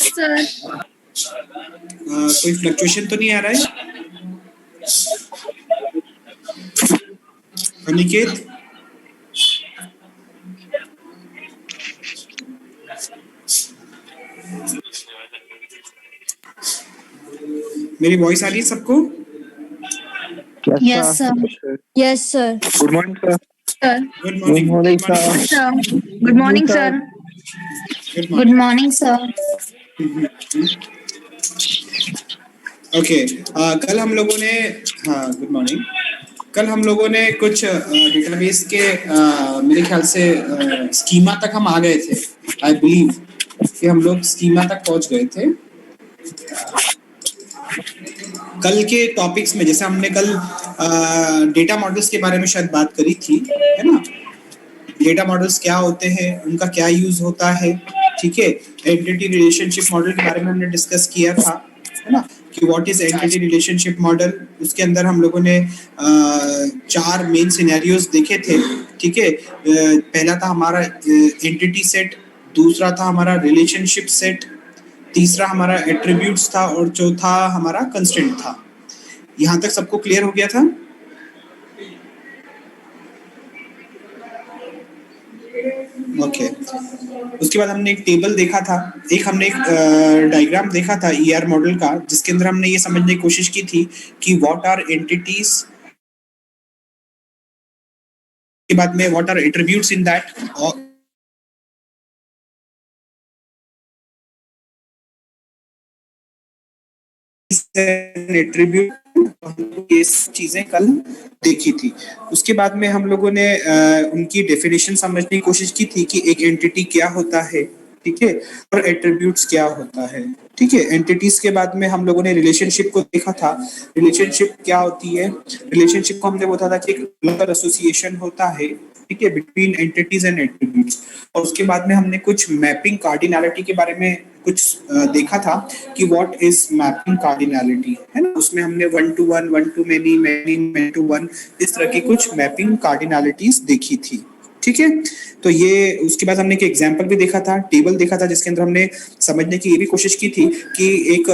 Sir. कोई fluctuation तो नहीं आ रहा है? अनिकेत, मेरी वॉइस आ रही है सबको? Yes sir. Yes sir. Good morning sir. Good morning. Good morning sir. Good morning sir. Okay, कल हम लोगों ने, हाँ गुड मॉर्निंग, कल हम लोगों ने कुछ डेटाबेस के मेरे ख्याल से स्कीमा तक हम आ गए थे। आई बिलीव कि हम लोग स्कीमा तक पहुंच गए थे कल के टॉपिक्स में। जैसे हमने कल डेटा मॉडल्स के बारे में शायद बात करी थी, है ना? डेटा मॉडल्स क्या होते हैं, उनका क्या यूज होता है, ठीक है। एंटिटी रिलेशनशिप मॉडल के बारे में हमने डिस्कस किया था, है ना, कि what is entity relationship model. उसके अंदर हम लोगों ने 4 मेन सिनेरियोज देखे थे, ठीक है। पहला था हमारा एंटिटी सेट, दूसरा था हमारा रिलेशनशिप सेट, तीसरा हमारा एट्रीब्यूट्स था और चौथा हमारा कंस्ट्रेंट था। यहाँ तक सबको क्लियर हो गया था? ओके। उसके बाद हमने एक टेबल देखा था, हमने एक डायग्राम देखा था ईआर मॉडल का, जिसके अंदर हमने ये समझने की कोशिश की थी कि व्हाट आर एंटिटीज, के बाद में what are attributes in that, attribute, ये चीजें कल देखी थी। उसके बाद में हम लोगों ने उनकी डेफिनेशन समझने की कोशिश की थी कि एक एंटिटी क्या होता है, ठीक है, और एट्रीब्यूट्स क्या होता है, ठीक है। एंटिटीज के बाद में हम लोगों ने रिलेशनशिप को देखा था। रिलेशनशिप क्या होती है? रिलेशनशिप को हमने बोला था कि एक एसोसिएशन होता है, ठीक है, बिटवीन एंटिटीज एंड एट्रीब्यूट्स। और उसके बाद में हमने कुछ मैपिंग कार्डिनैलिटी के बारे में कुछ देखा था कि व्हाट इज मैपिंग कार्डिनैलिटी, है ना। उसमें हमने 1 to 1, 1 to many, many to 1, इस तरह की कुछ मैपिंग कार्डिनैलिटीज देखी थी, ठीक है। तो ये, उसके बाद हमने एक एग्जांपल भी देखा था, टेबल देखा था, जिसके अंदर हमने समझने की ये भी कोशिश की थी कि एक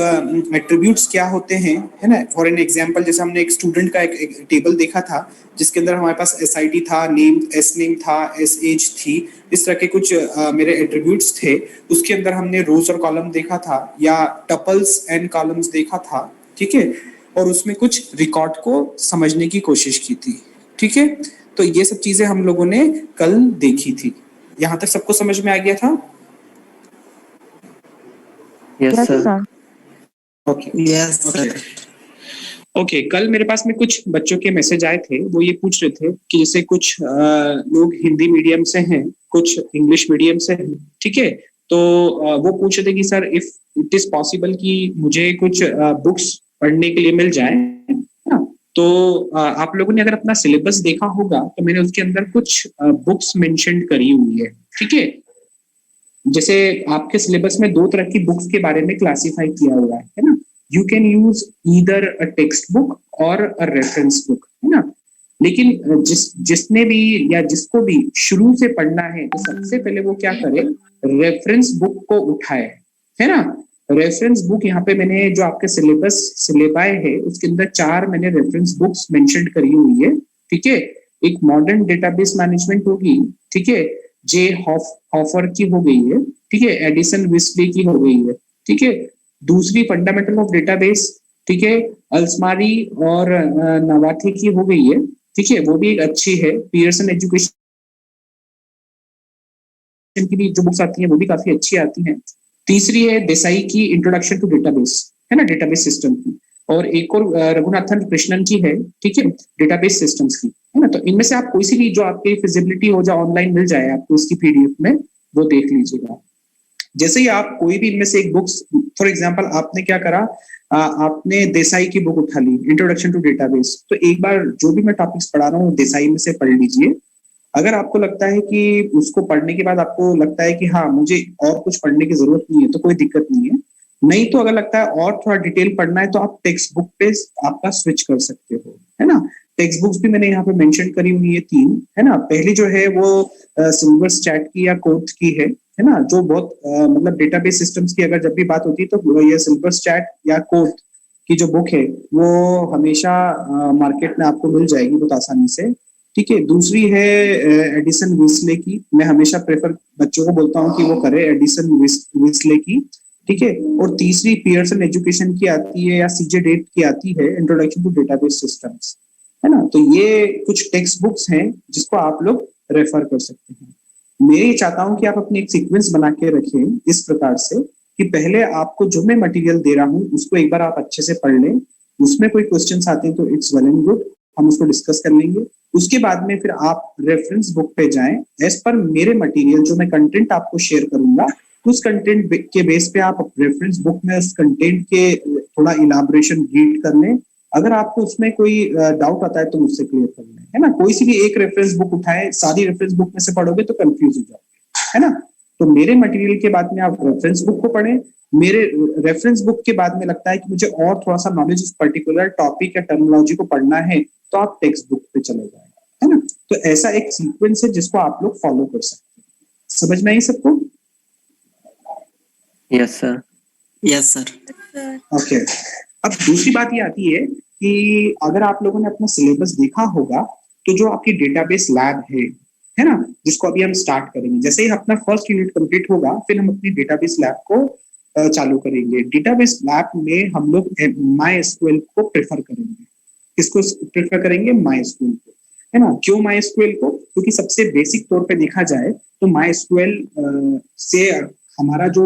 एट्रीब्यूट्स क्या होते हैं, है ना। फॉर एन एग्जांपल, जैसे हमने एक स्टूडेंट का एक टेबल देखा था, जिसके अंदर हमारे पास SID था, नेम, एस नेम था, एस एज थी, इस तरह के कुछ मेरे एट्रीब्यूट्स थे। उसके अंदर हमने रोज और कॉलम देखा था, या टपल्स एंड कॉलम्स देखा था, ठीक है। और उसमें कुछ रिकॉर्ड को समझने की कोशिश की थी, ठीक है। तो ये सब चीजें हम लोगों ने कल देखी थी। यहाँ तक सबको समझ में आ गया था? Yes sir. Okay, yes sir. Okay, कल मेरे पास में कुछ बच्चों के मैसेज आए थे। वो ये पूछ रहे थे कि जैसे कुछ लोग हिंदी मीडियम से हैं, कुछ इंग्लिश मीडियम से हैं, ठीक है। तो वो पूछ रहे थे कि sir if it is possible कि मुझे कुछ बुक्स पढ़ने के लिए मिल जाए, तो आप लोगों ने अगर अपना सिलेबस देखा होगा तो मैंने उसके अंदर कुछ बुक्स मेंशन करी हुई है, ठीक है। जैसे आपके सिलेबस में 2 तरह की बुक्स के बारे में क्लासिफाई किया हुआ है ना। You can use either a text book और अ रेफरेंस बुक, है ना। लेकिन जिसने भी या जिसको भी शुरू से पढ़ना है तो सबसे पहले वो क्या करे, रेफरेंस बुक को उठाए, है ना। रेफरेंस बुक, यहाँ पे मैंने जो आपके सिलेबाई है उसके अंदर 4 मैंने रेफरेंस बुक्स मेंशन करी हुई है, ठीक है। एक मॉडर्न डेटाबेस मैनेजमेंट होगी, ठीक है, जे हॉफर की हो गई है, ठीक है, एडिसन विस्ले की हो गई है, ठीक है। दूसरी फंडामेंटल ऑफ डेटाबेस, ठीक है, अल्समारी और नवाथे की हो गई है, ठीक है, वो भी एक अच्छी है। पियर्सन एजुकेशन की भी जो बुक्स आती हैं वो भी काफी अच्छी आती हैं। तीसरी है देसाई की इंट्रोडक्शन टू डेटाबेस, है ना, डेटाबेस सिस्टम की। और एक और रघुनाथन कृष्णन की है, ठीक है, डेटाबेस सिस्टम्स की, है ना। तो इनमें से आप कोई सी भी जो आपकी फिजिबिलिटी हो जाए, ऑनलाइन मिल जाए आपको उसकी PDF में, वो देख लीजिएगा। जैसे ही आप कोई भी इनमें से एक बुक्स, फॉर एग्जांपल आपने क्या करा, आपने देसाई की बुक उठा ली, इंट्रोडक्शन टू डेटाबेस, तो एक बार जो भी मैं टॉपिक्स पढ़ा रहा हूँ देसाई में से पढ़ लीजिए। अगर आपको लगता है कि उसको पढ़ने के बाद आपको लगता है कि हाँ मुझे और कुछ पढ़ने की जरूरत नहीं है, तो कोई दिक्कत नहीं है। नहीं तो अगर लगता है और थोड़ा डिटेल पढ़ना है तो आप टेक्स्ट बुक पे आपका स्विच कर सकते हो, है ना। टेक्स्ट बुक्स भी मैंने यहाँ पे मेंशन करी हुई है 3, है ना। पहली जो है वो सिल्वर स्टैट की या कोथ की है ना, जो बहुत मतलब डेटाबेस सिस्टम्स की अगर जब भी बात होती है तो ये सिल्वर स्टैट या कोथ की जो बुक है वो हमेशा मार्केट में आपको मिल जाएगी बहुत आसानी से। ठीक है। दूसरी है एडिसन विस्ले की, मैं हमेशा प्रेफर बच्चों को बोलता हूँ कि वो करे एडिसन विस्ले की। ठीक है। और तीसरी पियर्सन एजुकेशन की आती है या सीजे डेट की आती है, इंट्रोडक्शन टू डेटाबेस सिस्टम्स, है ना। तो ये कुछ टेक्स्ट बुक्स हैं जिसको आप लोग रेफर कर सकते हैं। मैं ये चाहता हूं कि आप अपनी एक सीक्वेंस बना के रखें इस प्रकार से कि पहले आपको जो मैं मटेरियल दे रहा हूं उसको एक बार आप अच्छे से पढ़ लें, उसमें कोई क्वेश्चंस आते हैं तो इट्स वेल एंड गुड, हम उसको डिस्कस कर लेंगे। उसके बाद में फिर आप रेफरेंस बुक पे जाएं, एज पर मेरे मटेरियल जो मैं कंटेंट आपको शेयर करूंगा उस कंटेंट के बेस पे आप रेफरेंस बुक में उस कंटेंट के थोड़ा इलाबोरेशन रीड कर लें। अगर आपको उसमें कोई डाउट आता है तो मुझसे क्लियर कर लें, है ना। कोई सी भी एक रेफरेंस बुक उठाए, सारी रेफरेंस बुक में से पढ़ोगे तो कंफ्यूज हो जाओगे, है ना। तो मेरे मटेरियल के बाद में आप रेफरेंस बुक को पढ़ें। मेरे रेफरेंस बुक के बाद में लगता है कि मुझे और थोड़ा सा नॉलेज उस पर्टिकुलर टॉपिक या टर्मिनोलॉजी को पढ़ना है तो आप टेक्स्ट बुक पे चले जाएंगे, है ना। तो ऐसा एक सीक्वेंस है जिसको आप लोग फॉलो कर सकते हैं। समझ में आई सबको? Yes sir. Yes sir. Okay. अब दूसरी बात ये आती है कि अगर आप लोगों ने अपना सिलेबस देखा होगा तो जो आपकी डेटाबेस लैब है ना, जिसको अभी हम स्टार्ट करेंगे, जैसे ही अपना फर्स्ट यूनिट कंप्लीट होगा फिर हम अपनी डेटाबेस लैब को चालू करेंगे। डेटाबेस लैब में हम लोग माई एसक्यूएल को प्रेफर करेंगे। किसको प्रेफर करेंगे? माई एसक्यूएल को, है ना। क्यों माई एसक्यूएल को? क्योंकि सबसे बेसिक तौर पे देखा जाए तो माई एसक्यूएल से हमारा जो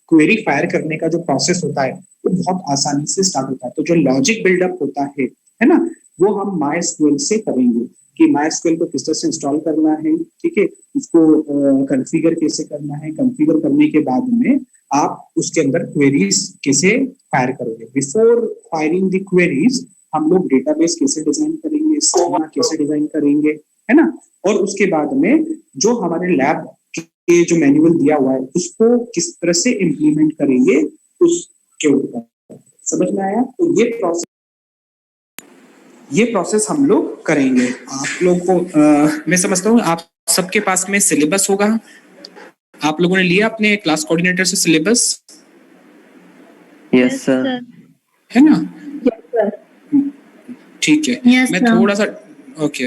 क्वेरी फायर करने का जो प्रोसेस होता है वो बहुत आसानी से स्टार्ट होता है। तो जो लॉजिक बिल्डअप होता है ना, वो हम माई एसक्यूएल से करेंगे कि माई एसक्यूएल को किस तरह से इंस्टॉल करना है, ठीक है, उसको कॉन्फ़िगर कैसे करना है, कॉन्फ़िगर करने के बाद में आप उसके अंदर क्वेरीज कैसे फायर करोगे। बिफोर फायरिंग द क्वेरीज हम लोग डेटाबेस कैसे डिजाइन करेंगे, स्कीमा कैसे डिजाइन करेंगे, है ना। और उसके बाद में जो हमारे लैब के जो मैनुअल दिया हुआ है उसको किस तरह से इम्प्लीमेंट करेंगे उसके ऊपर। समझ में आया? तो ये प्रोसेस हम लोग करेंगे। आप लोग को मैं समझता हूँ आप सबके पास में सिलेबस होगा। आप लोगों ने लिया अपने क्लास कोऑर्डिनेटर से सिलेबस? Yes sir. है ना? Yes, sir. ठीक है। Yes, मैं sir. थोड़ा सा ओके,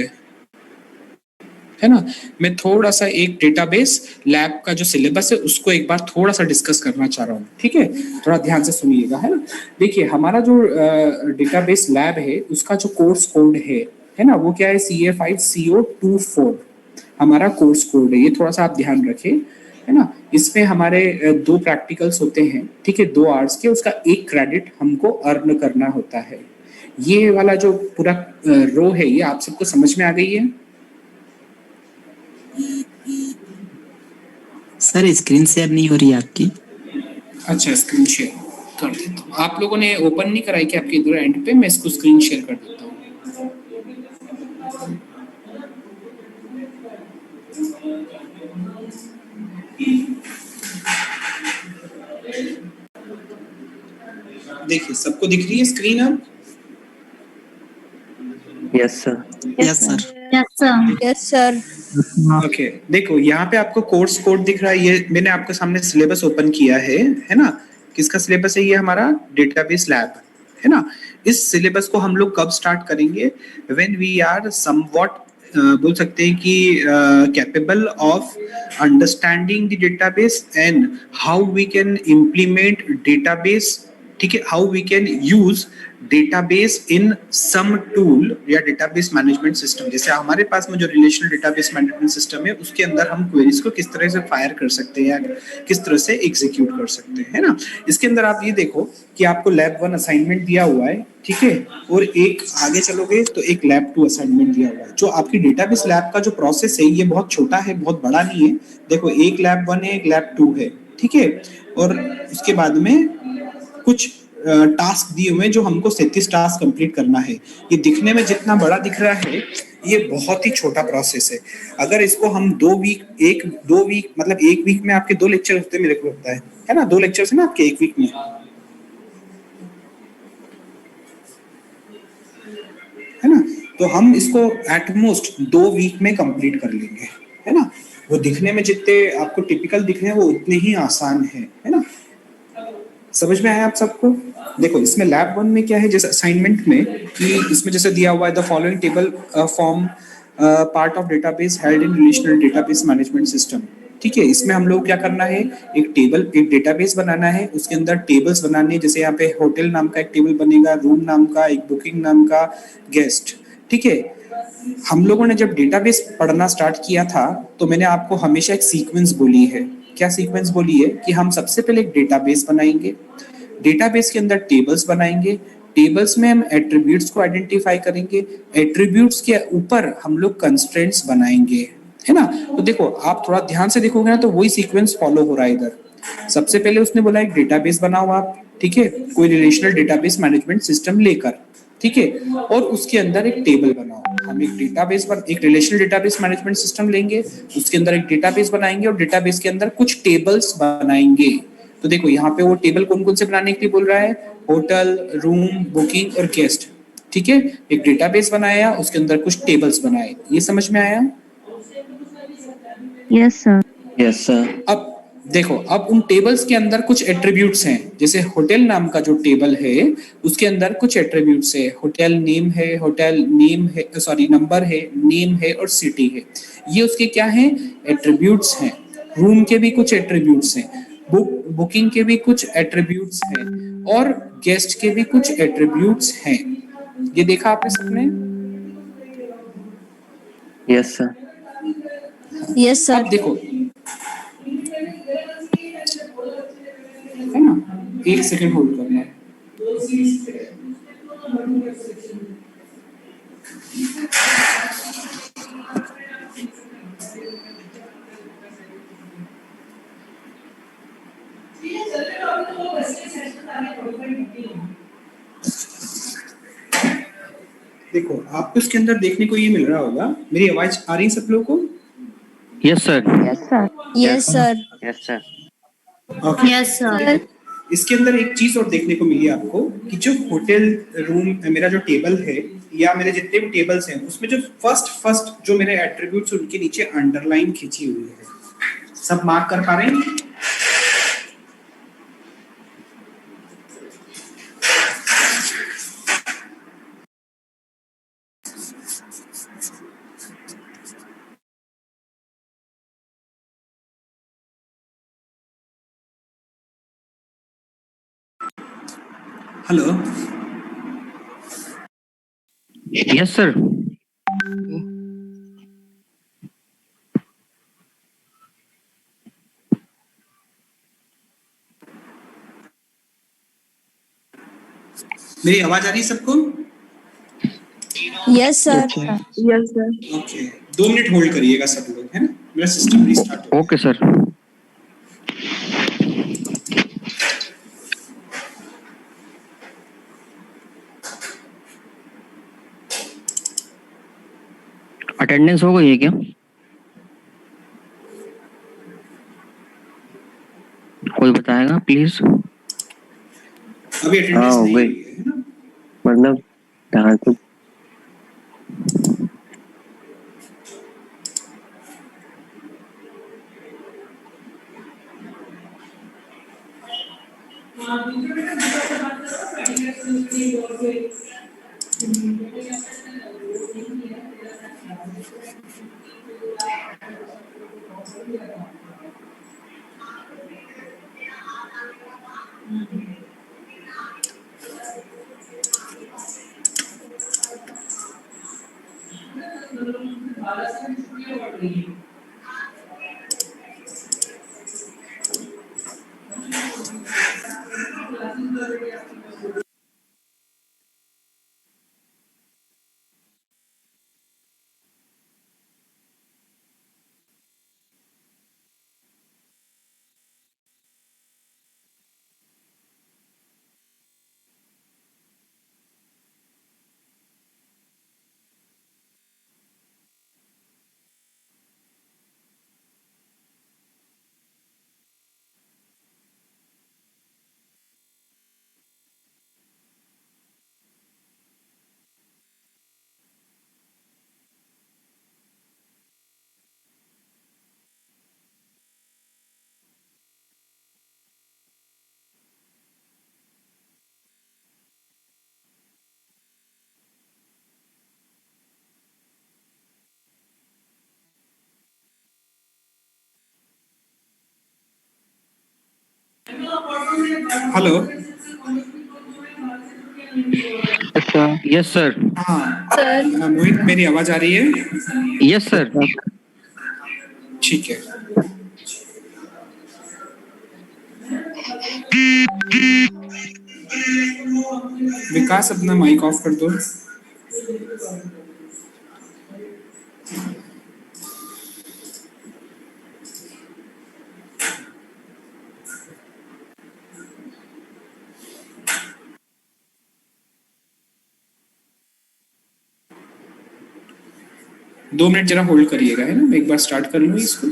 है ना, मैं थोड़ा सा एक डेटाबेस लैब का जो सिलेबस है उसको एक बार थोड़ा सा डिस्कस करना चाह रहा हूँ। ठीक है, थोड़ा ध्यान से सुनिएगा, है ना। देखिए हमारा जो डेटाबेस लैब है उसका जो कोर्स कोड है ना, वो क्या है? CA5CO24 हमारा कोर्स कोड है। ये थोड़ा सा आप ध्यान रखें, है ना। इसमें हमारे 2 प्रैक्टिकल्स होते हैं, ठीक है, 2 आवर्स के, उसका 1 क्रेडिट हमको अर्न करना होता है। ये वाला जो पूरा रो है ये आप सबको समझ में आ गई है? सर स्क्रीन शेयर नहीं हो रही है आपकी। अच्छा, स्क्रीन शेयर कर देता हूँ। आप लोगों ने ओपन नहीं कराई कि आपके इधर एंड पे? मैं इसको स्क्रीन शेयर कर देता हूँ। देखिए सबको दिख रही है स्क्रीन अब? Yes sir. Yes sir. Yes, sir. Yes, sir. Okay, देखो यहाँ पे आपको कोर्स कोड दिख रहा है। ये मैंने आपके सामने सिलेबस ओपन किया है ना। किसका सिलेबस है? ये हमारा डेटाबेस लैब, है ना। इस सिलेबस को हम लोग कब स्टार्ट करेंगे? व्हेन वी आर समवॉट बोल सकते हैं कि capable of understanding the database and how we can implement database, ठीक है, how we can use database in some tool या डेटाबेस मैनेजमेंट सिस्टम। जैसे हमारे पास में जो रिलेशनल डेटाबेस मैनेजमेंट सिस्टम है उसके अंदर हम क्वेरीज को किस तरह से फायर कर सकते हैं या किस तरह से एग्जीक्यूट कर सकते हैं, है ना। इसके अंदर आप ये देखो कि आपको लैब 1 असाइनमेंट दिया हुआ है, ठीक है, और एक आगे चलोगे तो एक लैब 2 असाइनमेंट दिया हुआ है। जो आपकी डेटाबेस लैब का जो प्रोसेस है ये बहुत छोटा है, बहुत बड़ा नहीं है। देखो एक लैब 1 है, एक लैब 2 है, ठीक है, और उसके बाद में कुछ टास्क दिए हुए हैं जो हमको 37 टास्क कंप्लीट करना है। ये दिखने में जितना बड़ा दिख रहा है ये बहुत ही छोटा प्रोसेस है। अगर इसको हम 2 वीक मतलब 1 वीक में आपके 2 लेक्चर होते हैं मेरे को लगता है ना। 2 लेक्चर्स है ना आपके 1 वीक में, है ना। तो हम इसको एटमोस्ट 2 वीक में कंप्लीट कर लेंगे, है ना। वो दिखने में जितने आपको टिपिकल दिख रहे हैं वो उतने ही आसान है ना। समझ में आया आप सबको। देखो इसमें लैब 1 में क्या है, जैसे असाइनमेंट में कि इसमें जैसे दिया हुआ है the following table form part of database held in relational database management system. ठीक है, इसमें हम लोग क्या करना है, एक डेटाबेस बनाना है, उसके अंदर टेबल्स बनाने हैं। जैसे यहाँ पे होटल नाम का एक टेबल बनेगा, रूम नाम का, एक बुकिंग नाम का, गेस्ट। ठीक है, हम लोगों ने जब डेटाबेस पढ़ना स्टार्ट किया था तो मैंने आपको हमेशा एक सीक्वेंस बोली है। क्या सीक्वेंस बोली है कि हम सबसे पहले एक डेटाबेस बनाएंगे, डेटाबेस के अंदर टेबल्स बनाएंगे, टेबल्स में हम एट्रीब्यूट्स को आइडेंटिफाई करेंगे, एट्रीब्यूट्स के ऊपर हम लोग कंस्ट्रेंट्स बनाएंगे, है ना। तो देखो आप थोड़ा ध्यान से देखोगे ना तो वही सीक्वेंस फॉलो हो रहा है इधर। सबसे पहले उसने बोला एक डेटाबेस बनाओ आप, ठीक है, कोई रिलेशनल डेटाबेस मैनेजमेंट सिस्टम लेकर, ठीक है, और उसके अंदर एक टेबल बनाओ। हम एक रिलेशनल डेटाबेस मैनेजमेंट सिस्टम लेंगे, उसके अंदर एक डेटाबेस बनाएंगे और डेटाबेस के अंदर कुछ टेबल्स बनाएंगे। तो देखो यहाँ पे वो टेबल कौन कौन से बनाने के लिए बोल रहा है, होटल, रूम, बुकिंग और गेस्ट। ठीक है, एक डेटाबेस बनाया, उसके अंदर कुछ टेबल्स बनाए। ये समझ में आया। Yes, sir. Yes sir. अब देखो, अब उन टेबल्स के अंदर कुछ एट्रीब्यूट्स हैं। जैसे होटल नाम का जो टेबल है उसके अंदर कुछ एट्रीब्यूट्स है, होटल नेम है, सॉरी नंबर है, नेम है और सिटी है। ये उसके क्या है, एट्रीब्यूट्स हैं। रूम के भी कुछ एट्रीब्यूट्स हैं, बुकिंग के भी कुछ एट्रीब्यूट्स हैं और गेस्ट के भी कुछ एट्रीब्यूट्स हैं। ये देखा आपने सबने। Yes sir. Yes, sir. अब देखो, है ना, 1 सेकंड होल्ड करना। देखो आपको इसके अंदर देखने को ये मिल रहा होगा, मेरी आवाज आ रही है सब लोगों को। Yes sir. Yes, sir. Yes, sir. Yes sir. Okay, Yes, sir. इसके अंदर एक चीज और देखने को मिली आपको कि जो होटल रूम मेरा जो टेबल है या मेरे जितने भी टेबल्स हैं उसमें जो फर्स्ट फर्स्ट जो मेरे एट्रीब्यूट्स उनके नीचे अंडरलाइन खींची हुई है। सब मार्क कर पा रहे हैं। Hello, yes sir. मेरी आवाज आ रही है सबको। Yes, sir. Yes, sir. Okay, 2 minute hold करिएगा सब लोग, है ना, मेरा सिस्टम रीस्टार्ट हो ओके सर। अटेंडेंस हो गई है क्या? कोई बताएगा प्लीज। अभी अटेंडेंस हो नहीं गई। हुई है ना। मतलब कहाँ से? हेलो। अच्छा यस सर। हाँ सर मोहित, मेरी आवाज आ रही है? Yes sir. ठीक है। विकास अपना माइक ऑफ कर दो। 2 मिनट जरा होल्ड करिएगा, है ना, मैं एक बार स्टार्ट कर लूँ इसको।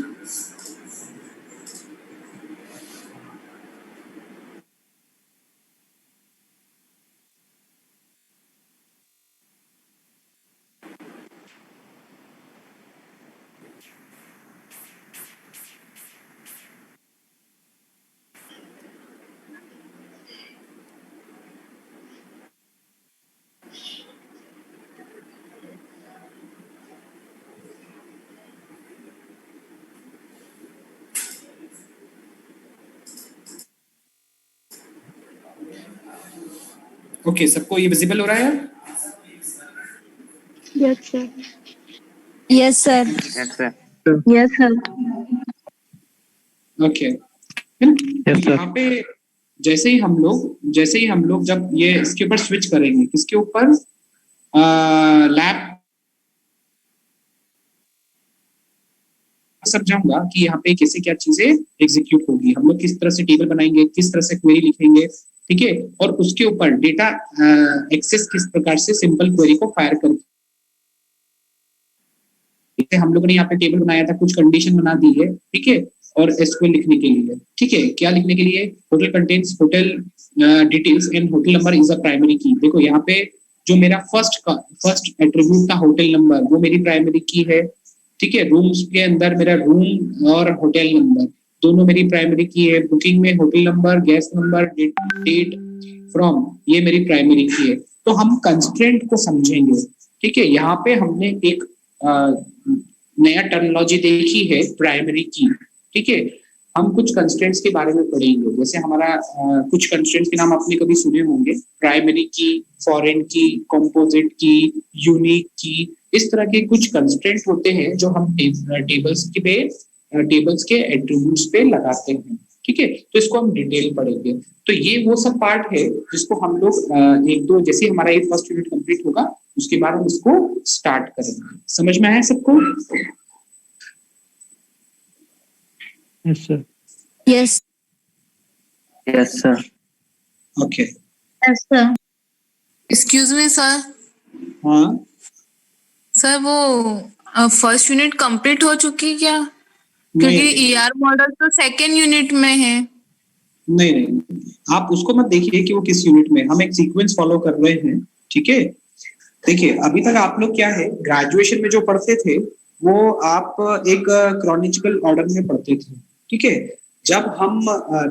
ओके, सबको ये विजिबल हो रहा है यार? Yes sir. Yes sir. Yes sir. Yes sir. Okay, है ना? Yes, sir. यहाँ पे जैसे ही हम लोग जब ये इसके ऊपर स्विच करेंगे, किसके ऊपर? लैब समझाऊंगा कि यहाँ पे कैसे क्या चीजें एग्जीक्यूट होगी, हम लोग किस तरह से टेबल बनाएंगे, किस तरह से क्वेरी लिखेंगे, ठीक है, और उसके ऊपर डेटा एक्सेस किस प्रकार से सिंपल क्वेरी को फायर करके हम लोगों ने यहाँ पे टेबल बनाया था, कुछ कंडीशन बना दी है, ठीक है, और एसक्यूएल लिखने के लिए, ठीक है, क्या लिखने के लिए? Hotel contains hotel details and hotel number is a primary की। देखो यहाँ पे जो मेरा फर्स्ट एट्रीब्यूट था होटल नंबर, वो मेरी प्राइमरी की है, ठीक है। रूम्स के अंदर मेरा रूम और होटल नंबर दोनों मेरी प्राइमरी की है। बुकिंग में hotel number, guest number, date from, ये मेरी प्राइमरी की है। तो हम कंस्ट्रेंट को समझेंगे, ठीक है। यहाँ पे हमने एक नया टर्मिनोलॉजी देखी है, प्राइमरी की, ठीक है। हम कुछ कंस्ट्रेंट्स के बारे में पढ़ेंगे, जैसे हमारा कुछ कंस्ट्रेंट्स के नाम आपने कभी सुने होंगे, प्राइमरी की, फॉरेन की, कंपोजिट की, यूनिक की, इस तरह के कुछ कंस्ट्रेंट होते हैं जो हम टेबल्स के एट्रीब्यूट्स पे लगाते हैं, ठीक है। तो इसको हम डिटेल पढ़ेंगे। तो ये वो सब पार्ट है जिसको हम लोग एक दो, जैसे हमारा ये फर्स्ट यूनिट कंप्लीट होगा उसके बाद हम इसको स्टार्ट करेंगे। समझ में आया सबको? Yes, sir. Yes. Yes sir. Okay. Yes sir. Excuse me sir. हाँ सर वो फर्स्ट यूनिट कंप्लीट हो चुकी क्या? नहीं क्योंकि ईआर मॉडल तो सेकेंड यूनिट में है। नहीं नहीं, आप उसको मत देखिए कि वो किस यूनिट में, हम एक सीक्वेंस फॉलो कर रहे हैं, ठीक है। देखिए अभी तक आप लोग क्या है, ग्रेजुएशन में जो पढ़ते थे वो आप एक क्रॉनिकल ऑर्डर में पढ़ते थे, ठीक है। जब हम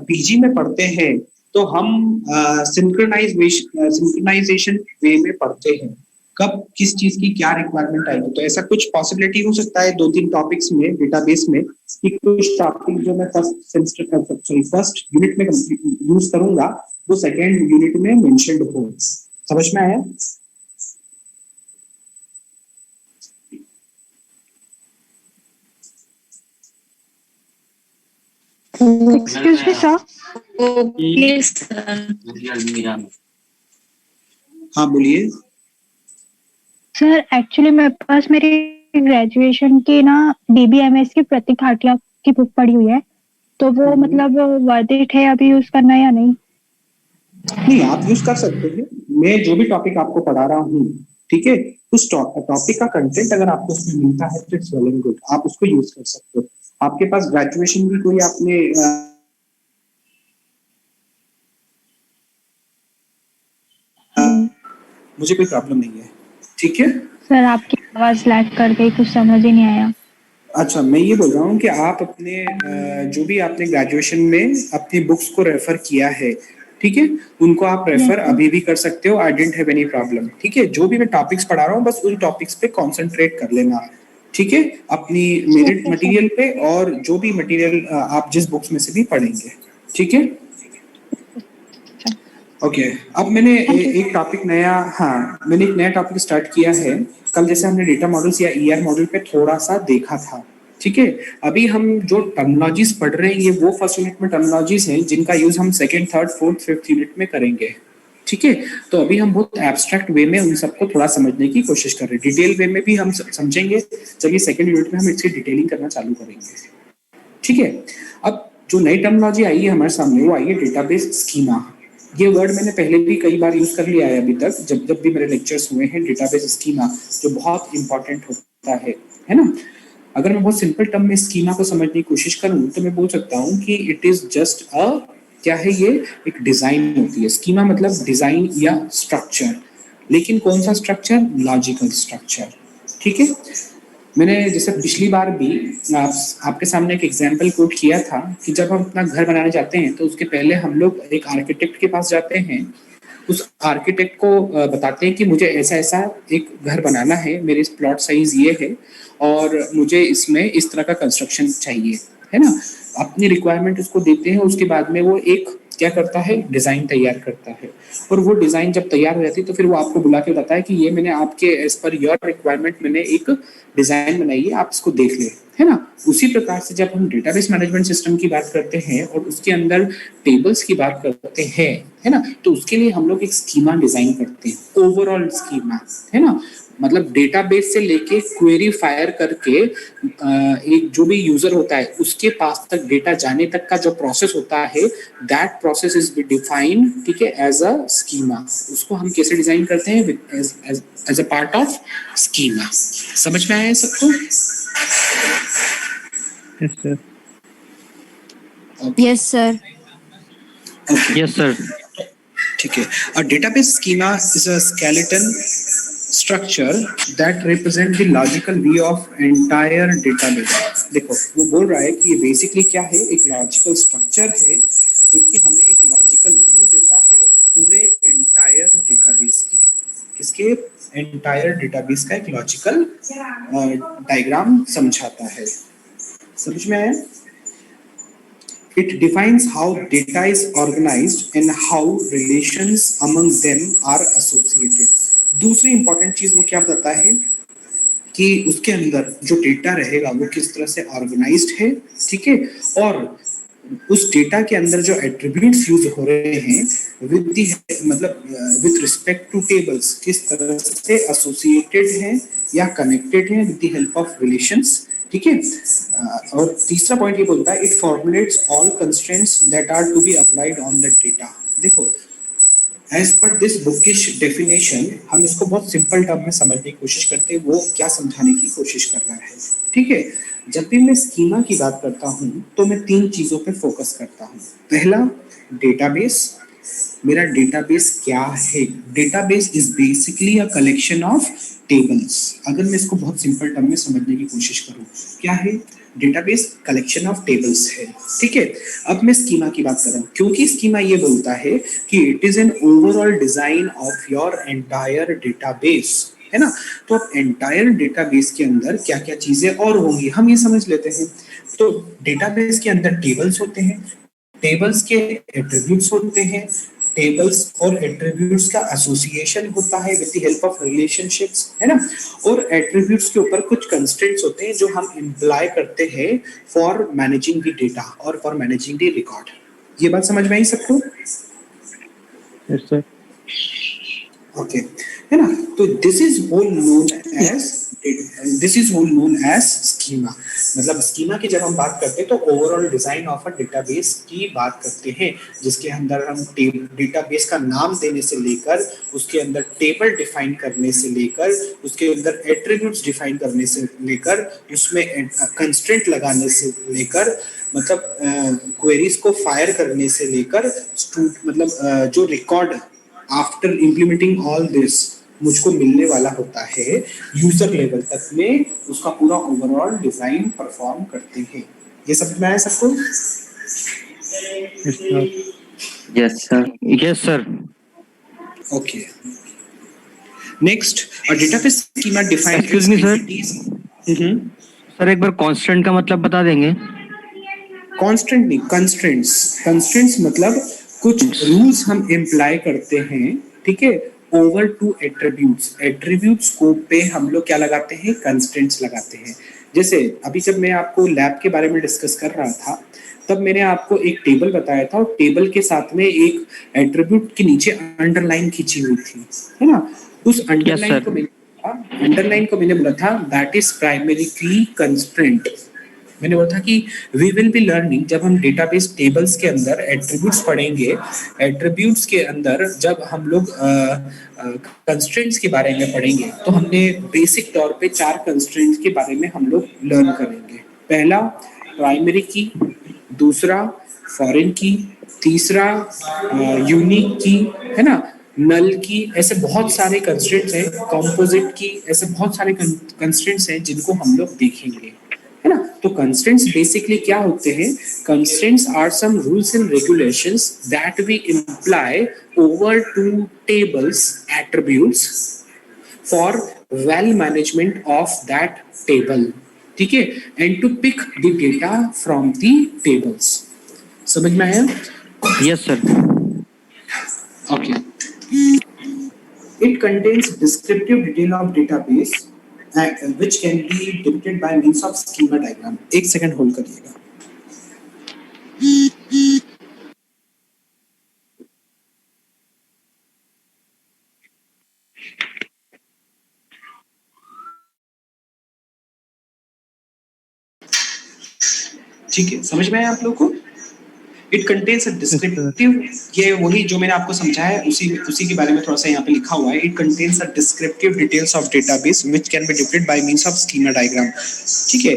पीजी में पढ़ते हैं तो हम सिंक्रोनाइजेशन वे में पढ़ते हैं, कब किस चीज की क्या रिक्वायरमेंट आएगी। तो ऐसा कुछ पॉसिबिलिटी हो सकता है 2-3 टॉपिक्स में डेटाबेस में कि कुछ टॉपिक जो मैं फर्स्ट यूनिट में यूज करूंगा वो सेकेंड यूनिट में मेंशन्ड हो। समझ में आया? Excuse me, sir. Okay sir. हाँ बोलिए। सर एक्चुअली मेरे पास मेरी ग्रेजुएशन की ना DBMS की प्रतीक हाटिया की बुक पड़ी हुई है, तो वो मतलब वर्थ इट है अभी यूज करना या नहीं? नहीं, आप यूज कर सकते हैं। मैं जो भी टॉपिक आपको पढ़ा रहा हूँ, ठीक है, उस टॉपिक का कंटेंट अगर आपको उसमें मिलता है तो इट्स वेल एंड गुड, आप उसको यूज कर सकते हो। आपके पास ग्रेजुएशन भी कोई आपने मुझे कोई प्रॉब्लम नहीं है, ठीक है। सर आपकी आवाज लैग कर गई, कुछ समझ ही नहीं आया। अच्छा, मैं ये बोल रहा हूँ कि आप अपने जो भी आपने ग्रेजुएशन में अपनी बुक्स को रेफर किया है, ठीक है, उनको आप रेफर अभी भी कर सकते हो। आई डेंट हैव एनी प्रॉब्लम, ठीक है। जो भी मैं टॉपिक्स पढ़ा रहा हूँ बस उन टॉपिक्स पे कंसंट्रेट कर लेना, ठीक है, अपनी मेरिट मटेरियल पे और जो भी मटेरियल आप जिस बुक्स में से भी पढ़ेंगे, ठीक है। ओके अब मैंने एक टॉपिक नया, हाँ मैंने एक नया टॉपिक स्टार्ट किया है। कल जैसे हमने डेटा मॉडल्स या ईआर मॉडल पे थोड़ा सा देखा था, ठीक है। अभी हम जो टर्मिनोलॉजीज पढ़ रहे हैं ये वो फर्स्ट यूनिट में टर्मिनोलॉजीज हैं जिनका यूज हम second, third, fourth, fifth unit में करेंगे, ठीक है। तो अभी हम बहुत एब्स्ट्रैक्ट वे में उन सबको थोड़ा समझने की कोशिश कर रहे हैं, डिटेल वे में भी हम समझेंगे। चलिए सेकंड यूनिट में हम इसकी डिटेलिंग करना चालू करेंगे, ठीक है। अब जो नई टर्मिनोलॉजी आई है हमारे सामने वो आई है डेटाबेस स्कीमा। ये वर्ड मैंने पहले भी कई बार यूज कर लिया है अभी तक, जब जब भी मेरे लेक्चर्स हुए हैं। डेटाबेस स्कीमा जो बहुत इंपॉर्टेंट होता है ना। अगर मैं बहुत सिंपल टर्म में स्कीमा को समझने की कोशिश करूं तो मैं बोल सकता हूं कि इट इज जस्ट अ, क्या है ये, एक डिजाइन होती है। स्कीमा मतलब डिजाइन या स्ट्रक्चर, लेकिन कौन सा स्ट्रक्चर? लॉजिकल स्ट्रक्चर, ठीक है। मैंने जैसे पिछली बार भी आपके सामने एक एग्जाम्पल कोट किया था कि जब हम अपना घर बनाने जाते हैं तो उसके पहले हम लोग एक आर्किटेक्ट के पास जाते हैं। उस आर्किटेक्ट को बताते हैं कि मुझे ऐसा ऐसा एक घर बनाना है, मेरे प्लॉट साइज ये है और मुझे इसमें इस तरह का कंस्ट्रक्शन चाहिए, है ना। अपनी रिक्वायरमेंट उसको देते हैं, उसके बाद में वो एक क्या करता है, डिजाइन तैयार करता है। और वो डिजाइन जब तैयार हो जाती है तो फिर वो आपको बुला के बताता है कि ये मैंने आपके एज पर योर रिक्वायरमेंट मैंने एक डिजाइन बनाई है, आप इसको देख ले, है ना। उसी प्रकार से जब हम डेटाबेस मैनेजमेंट सिस्टम की बात करते हैं और उसके अंदर टेबल्स की बात करते हैं, है ना, तो उसके लिए हम लोग एक स्कीमा डिजाइन करते हैं, ओवरऑल स्कीमा, है ना। मतलब डेटाबेस से लेके क्वेरी फायर करके एक जो भी यूजर होता है उसके पास तक डेटा जाने तक का जो प्रोसेस होता है, दैट प्रोसेस इज डिफाइंड, ठीक है, एज अ स्कीमा। उसको हम कैसे डिजाइन करते हैं? As a part of schema. समझ में आया सबको? Yes sir. Yes, sir. Yes, sir. ठीक है। A database schema is a skeleton structure that represent the logical view of entire database। देखो वो बोल रहा है कि ये बेसिकली क्या है, एक लॉजिकल स्ट्रक्चर है जो कि हमें एक लॉजिकल व्यू देता है पूरे एंटायर डेटाबेस के। किसके? एंटायर डेटाबेस का एक लॉजिकल डायग्राम समझाता है। समझ में आया? It defines how data is organized and how relations among them are associated। दूसरी इंपॉर्टेंट चीज वो क्या बताता है कि उसके अंदर जो डेटा रहेगा वो किस तरह से ऑर्गेनाइज्ड है, ठीक है। और उस डेटा के अंदर जो एट्रीब्यूट्स यूज हो रहे हैं विद रिस्पेक्ट टू टेबल्स, किस तरह से एसोसिएटेड हैं या कनेक्टेड हैं with the help of relations, ठीक है। और तीसरा पॉइंट ये बोलता है it formulates all constraints that are to be applied on the data. देखो as per this bookish definition हम इसको बहुत सिंपल टर्म में समझने की कोशिश करते हैं, वो क्या समझाने की कोशिश कर रहा है, ठीक है। जब भी मैं स्कीमा की बात करता हूँ तो मैं तीन चीजों पे फोकस करता हूँ। पहला, डेटाबेस। मेरा डेटाबेस क्या है? Database is basically a collection of tables. अगर मैं इसको बहुत सिंपल टर्म में समझने की कोशिश करूँ, क्या है डेटाबेस? कलेक्शन ऑफ टेबल्स है, ठीक है। अब मैं स्कीमा की बात कर रहा हूँ क्योंकि स्कीमा ये बोलता है कि it is an overall design of your entire database, है ना। तो अब एंटायर डेटाबेस के अंदर क्या क्या चीजें और होंगी हम ये समझ लेते हैं। तो डेटाबेस के अंदर टेबल्स होते हैं, टेबल्स के एट्रीब्यूट्स होते हैं, टेबल्स और एट्रीब्यूट्स का एसोसिएशन होता है with the help of relationships, है ना। और एट्रीब्यूट्स के ऊपर कुछ कंस्ट्रेंट्स होते हैं जो हम इम्प्लाई करते हैं फॉर मैनेजिंग द डेटा और फॉर मैनेजिंग द रिकॉर्ड। ये बात समझ में आई सबको? Yes sir. ओके, है ना। तो this is whole known as schema. मतलब स्कीमा की जब हम बात करते हैं तो overall design of a database की बात करते हैं, जिसके अंदर हम डेटाबेस का नाम देने से लेकर उसके अंदर टेबल डिफाइन करने से लेकर उसके अंदर एट्रीब्यूट्स डिफाइन करने से लेकर उसमें कंस्ट्रेंट लगाने से लेकर मतलब क्वेरीज को फायर करने से लेकर मतलब जो record after implementing all this मुझको मिलने वाला होता है यूजर लेवल तक में, उसका पूरा ओवरऑल डिजाइन परफॉर्म करते हैं। ये समझ में आया सबको? Yes, sir. Yes, sir. Okay, next a database schema defines Excuse me, sir. Sir एक बार कांस्टेंट का मतलब बता देंगे? कांस्टेंट नहीं, कंस्ट्रेंट्स। कंस्ट्रेंट्स मतलब कुछ रूल्स हम इम्प्लाई करते हैं, ठीक है, over to attributes. Attribute scope पे हम लोग क्या लगाते हैं, कंस्ट्रेंट्स लगाते हैं। जैसे अभी जब मैं आपको लैब के बारे में डिस्कस कर रहा था तब मैंने आपको एक टेबल बताया था और टेबल के साथ में एक एट्रीब्यूट के नीचे अंडरलाइन खींची हुई थी, है ना। उस अंडरलाइन को मैंने बोला था दैट इज प्राइमरी की कंस्ट्रेंट। मैंने बोला था कि वी विल बी लर्निंग, जब हम डेटाबेस टेबल्स के अंदर एट्रीब्यूट्स पढ़ेंगे, एट्रीब्यूट्स के अंदर जब हम लोग कंस्ट्रेंट्स के बारे में पढ़ेंगे तो हमने बेसिक तौर पे 4 कंस्ट्रेंट्स के बारे में हम लोग लर्न करेंगे। पहला प्राइमरी की, दूसरा फॉरेन की, तीसरा यूनिक की, है ना, नल की, ऐसे बहुत सारे कंस्ट्रेंट्स हैं, कंपोजिट की, ऐसे बहुत सारे कंस्ट्रेंट्स हैं जिनको हम लोग देखेंगे, है ना। तो कंस्ट्रेंट्स बेसिकली क्या होते हैं, constraints are some rules and regulations that we imply over to tables attributes for well management of that table, ठीक है, and to pick the data from the tables. समझ में आया? Yes sir. Okay. It contains descriptive detail of database which can be depicted by means of schema diagram. एक second hold करिएगा। ठीक है, समझ में आया आप लोगों को? इट कंटेन्स अ डिस्क्रिप्टिव, ये वही जो मैंने आपको समझाया उसी के बारे में थोड़ा सा यहाँ पे लिखा हुआ है। It contains a descriptive details of database which can be depicted by means of schema diagram, ठीक है।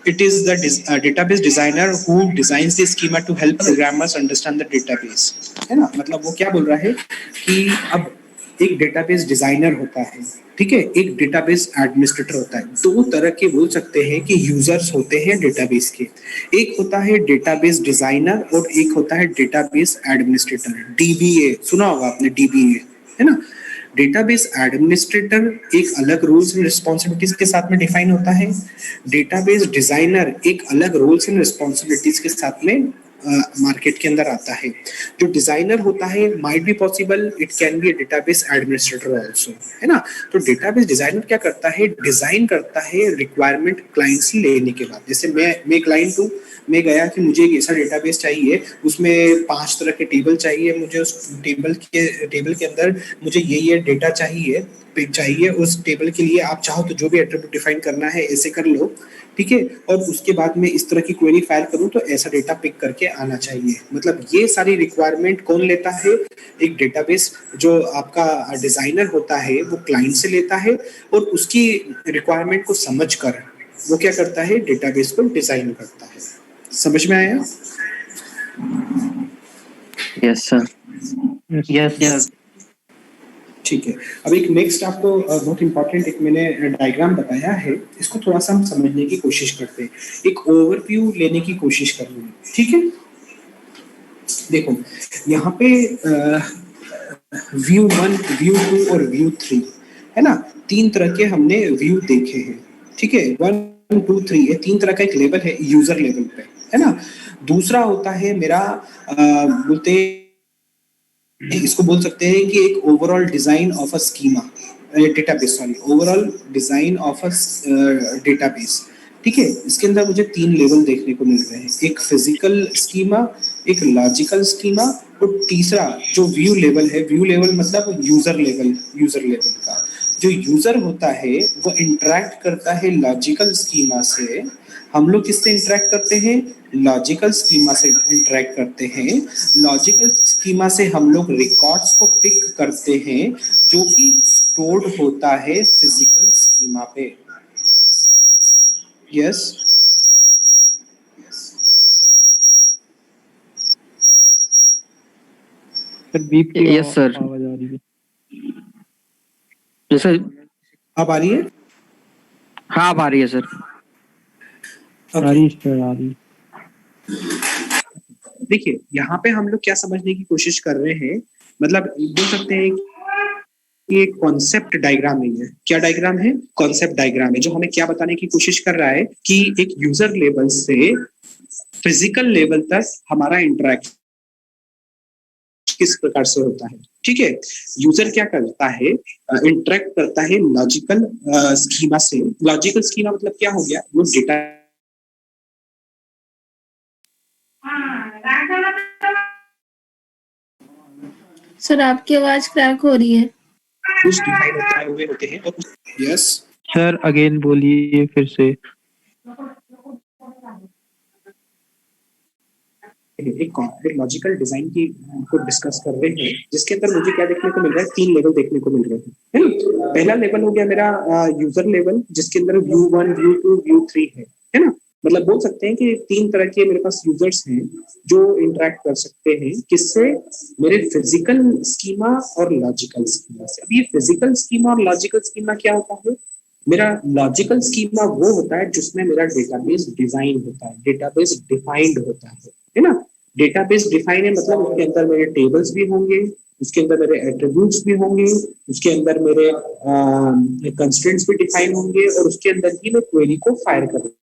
It is the database designer who designs the schema to help programmers understand the database, है ना। मतलब वो क्या बोल रहा है कि अब एक डेटाबेस डिजाइनर होता है, ठीक है, एक डेटाबेस एडमिनिस्ट्रेटर होता है। 2 तरह के बोल सकते हैं कि यूजर्स होते हैं डेटाबेस के। एक होता है डेटाबेस डिजाइनर और एक होता है डेटाबेस एडमिनिस्ट्रेटर, डीबीए सुना होगा आपने, डीबीए, है ना। डेटाबेस एडमिनिस्ट्रेटर एक अलग रूल्स एंड रिस्पॉन्सिबिलिटीज के साथ में डिफाइन होता है, डेटाबेस डिजाइनर एक अलग रूल्स एंड रिस्पॉन्सिबिलिटीज के साथ में मार्केट के अंदर आता है। जो डिजाइनर होता है might be possible it can be a database administrator also, है ना। तो डेटाबेस डिजाइनर क्या करता है, डिजाइन करता है रिक्वायरमेंट क्लाइंट से लेने के बाद। जैसे मैं क्लाइंट हूँ, मैं गया कि मुझे एक ऐसा डेटाबेस चाहिए, उसमें 5 तरह के टेबल चाहिए, मुझे उस टेबल के अंदर मुझे ये डेटा चाहिए, उस टेबल के लिए आप चाहो तो जो भी एट्रीब्यूट डिफाइन करना है ऐसे कर लो, ठीक है। और उसके बाद में इस तरह की क्वेरी फाइल करूं तो ऐसा डेटा पिक करके आना चाहिए। मतलब ये सारी रिक्वायरमेंट कौन लेता है, एक डेटाबेस जो आपका डिजाइनर होता है वो क्लाइंट से लेता है और उसकी रिक्वायरमेंट को समझकर वो क्या करता है, डेटाबेस को डिजाइन करता है। समझ में आया? Yes sir. यस। ठीक है, अब एक नेक्स्ट आपको बहुत इंपॉर्टेंट एक मैंने डायग्राम बताया है, इसको थोड़ा सा हम समझने की कोशिश करते हैं, एक ओवरव्यू लेने की कोशिश करेंगे, ठीक है। देखो यहाँ पे व्यू 1, व्यू 2 और व्यू 3, है ना। 3 तरह के हमने व्यू देखे हैं, ठीक है। 1, 2, 3 ये 3 तरह का एक लेवल है यूजर लेवल पे, है ना। दूसरा होता है मेरा बोलते इसको बोल सकते हैं कि एक overall design of a schema database, sorry overall design of a database, ठीक है। इसके अंदर मुझे 3 लेवल देखने को मिल रहे हैं, एक फिजिकल स्कीमा, एक लॉजिकल स्कीमा और तीसरा जो व्यू लेवल है, व्यू लेवल मतलब यूजर लेवल का। जो यूजर होता है वो इंटरेक्ट करता है लॉजिकल स्कीमा से। हम लोग किससे इंटरेक्ट करते हैं, लॉजिकल स्कीमा से इंटरेक्ट करते हैं। लॉजिकल स्कीमा से हम लोग रिकॉर्ड्स को पिक करते हैं जो कि स्टोर्ड होता है फिजिकल स्कीमा पे। यस सर बीप की यस सर। आवाज आ रही है। Yes sir. अब आ रही है? हाँ अब आ रही है सर। आ रही है सर, आ रही है। देखिए यहाँ पे हम लोग क्या समझने की कोशिश कर रहे हैं, मतलब बोल सकते हैं कि एक कॉन्सेप्ट डायग्राम है। क्या डायग्राम है? कॉन्सेप्ट डायग्राम है, जो हमें क्या बताने की कोशिश कर रहा है कि एक यूजर लेवल से फिजिकल लेवल तक हमारा इंटरेक्शन किस प्रकार से होता है, ठीक है। यूजर क्या करता है, इंटरेक्ट करता है लॉजिकल स्कीमा से। लॉजिकल स्कीमा मतलब क्या हो गया, वो डेटा सर आपकी आवाज क्रैक हो रही है। कुछ डिफाइन हुए होते हैं। यस सर अगेन बोलिए फिर से। एक लॉजिकल डिजाइन की को डिस्कस कर रहे हैं, जिसके अंदर मुझे क्या देखने को मिल रहा है, 3 लेवल देखने को मिल रहे हैं, है ना। पहला लेवल हो गया मेरा यूजर लेवल, जिसके अंदर व्यू 1, व्यू 2, व्यू 3 है ना। मतलब बोल सकते हैं कि 3 तरह के मेरे पास यूजर्स हैं जो इंटरेक्ट कर सकते हैं, किससे, मेरे फिजिकल स्कीमा और लॉजिकल स्कीमा से। अब ये फिजिकल स्कीमा और लॉजिकल स्कीमा क्या होता है, मेरा लॉजिकल स्कीमा वो होता है जिसमें मेरा डेटाबेस डिजाइन होता है, डेटाबेस डिफाइंड होता है ना। डेटाबेस डिफाइन है मतलब उसके अंदर मेरे टेबल्स भी होंगे, उसके अंदर मेरे एट्रीब्यूट्स भी होंगे, उसके अंदर मेरे कंस्ट्रेंट्स भी डिफाइन होंगे, और उसके अंदर ही मैं क्वेरी को फायर करूंगा।